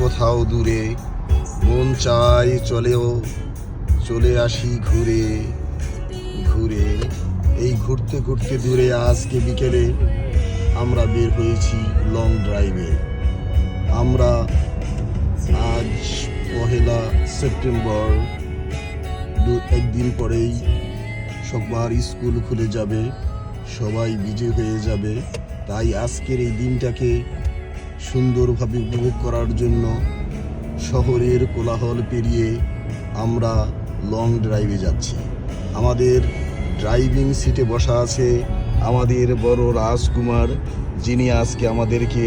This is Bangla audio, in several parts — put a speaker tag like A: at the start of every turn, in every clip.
A: কোথাও দূরে, মন চায় চলে আসি ঘুরে ঘুরে। এই ঘুরতে ঘুরতে দূরে আজকে বিকেলে আমরা বের হয়েছি লং ড্রাইভে। আমরা আজ 1 সেপ্টেম্বর, একদিন পরেই সবার স্কুল খুলে যাবে, সবাই বিজয় হয়ে যাবে। তাই আজকের এই দিনটাকে সুন্দরভাবে উপভোগ করার জন্য শহরের কোলাহল পেরিয়ে আমরা লং ড্রাইভে যাচ্ছি। আমাদের ড্রাইভিং সিটে বসা আছে আমাদের বড় রাজকুমার, যিনি আজকে আমাদেরকে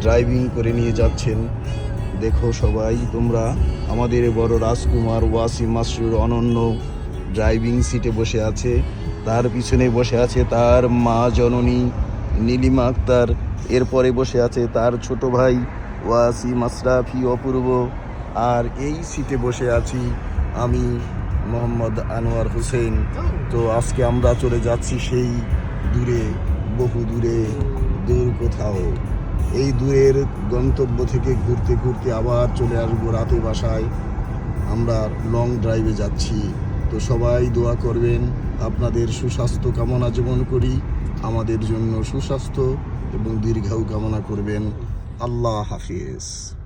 A: ড্রাইভিং করে নিয়ে যাচ্ছেন। দেখো সবাই তোমরা, আমাদের বড় রাজকুমার ওয়াসিম মাসরুর অনন্য ড্রাইভিং সিটে বসে আছে। তার পিছনে বসে আছে তার মা জননী নীলিমা আক্তার। এরপরে বসে আছে তার ছোট ভাই ওয়াসিম আশরাফি অপূর্ব। আর এই সিটে বসে আছি আমি, মোহাম্মদ আনোয়ার হোসেন। তো আজকে আমরা চলে যাচ্ছি সেই দূরে, বহু দূরে, দূর কোথাও। এই দূরের গন্তব্য থেকে ঘুরতে ঘুরতে আবার চলে আসবো রাতে বাসায়। আমরা লং ড্রাইভে যাচ্ছি। তো সবাই দোয়া করবেন, আপনাদের সুস্বাস্থ্য কামনা যেমন করি, আমাদের জন্য সুস্বাস্থ্য এবং দীর্ঘায়ু কামনা করবেন। আল্লাহ হাফিজ।